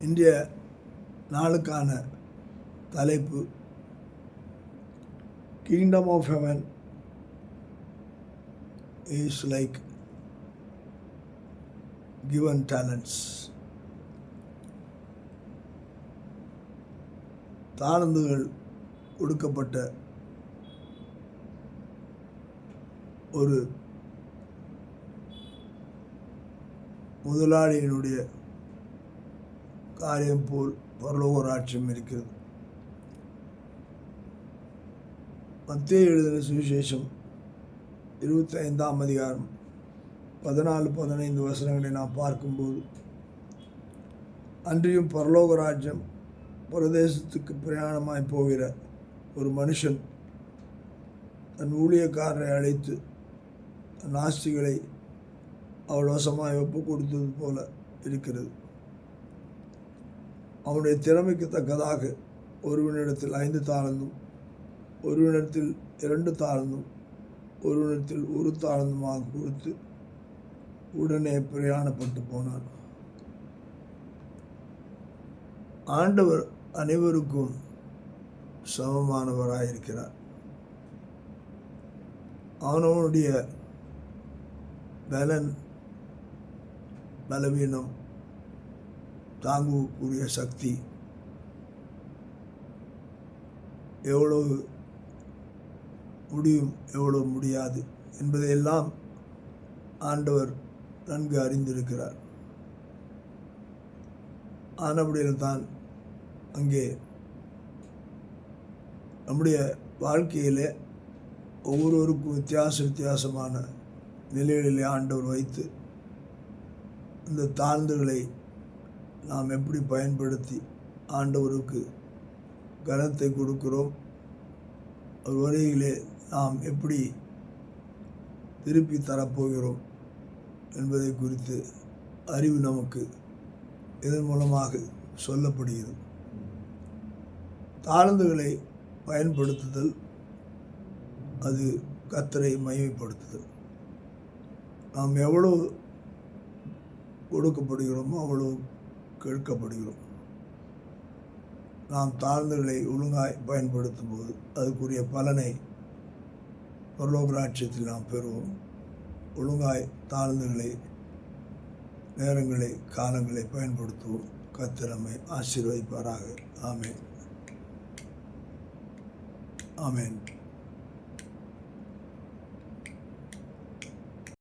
இன்றைய நாளுக்கான தலைப்பு Kingdom of Heaven is like given talents. தாளந்துகள் கொடுக்கப்பட்ட ஒரு முதலாளியினுடைய காரியம் போல் பரலோக ராஜ்யம் இருக்கிறது. மத்தேயு எழுதின சுவிசேஷம் 25ஆம் அதிகாரம் 14-15 வசனங்களை நாம் பார்க்கும்போது, அன்றியும் பரலோக ராஜ்யம் பிரதேசத்துக்கு பிரயாணமாய் போகிற ஒரு மனுஷன் தன் ஊழியக்காரரை அழைத்து நாஸ்திகளை அவள் வசமாய் ஒப்பு கொடுத்தது போல இருக்கிறது. அவனுடைய திறமைக்கு தக்கதாக ஒருவனிடத்தில் 5 தாளந்தும், ஒருவனிடத்தில் 2 தாளந்தும், ஒருவனிடத்தில் 1 தாளந்துமாக கொடுத்து உடனே பிரயாணப்பட்டு போனான். ஆண்டவர் அனைவருக்கும் சமமானவராயிருக்கிறார். அவனுடைய பலன், பலவீனம், தாங்கக்கூடிய சக்தி எவ்வளவு முடியும், எவ்வளவு முடியாது என்பதையெல்லாம் ஆண்டவர் நன்கு அறிந்திருக்கிறார். ஆனபடியில் தான் அங்கே நம்முடைய வாழ்க்கையில் ஒவ்வொருவருக்கும் வித்தியாசமான நிலைகளிலே ஆண்டவர் வைத்து இந்த தாழ்ந்துகளை நாம் எப்படி பயன்படுத்தி ஆண்டவருக்கு கனத்தை கொடுக்கிறோம், ஒரு வழியிலே நாம் எப்படி திருப்பி தரப்போகிறோம் என்பதை குறித்து அறிவு நமக்கு இதன் மூலமாக சொல்லப்படுகிறது. தாழ்ந்துகளை பயன்படுத்துதல் அது கர்த்தரை மகிமைப்படுத்துதல். நாம் எவ்வளவு கொடுக்கப்படுகிறோமோ அவ்வளவு கேட்கப்படுகிறோம். நாம் தாழ்ந்துகளை ஒழுங்காய் பயன்படுத்தும் போது அதுக்குரிய பலனை பரலோக ராஜ்யத்தில் நாம் பெறுவோம். ஒழுங்காய் தாழ்ந்துகளை, நேரங்களை, காலங்களை பயன்படுத்துவோம். கர்த்தர் நம்மை ஆசீர்வதிப்பாராக. ஆமென். ஆமென்.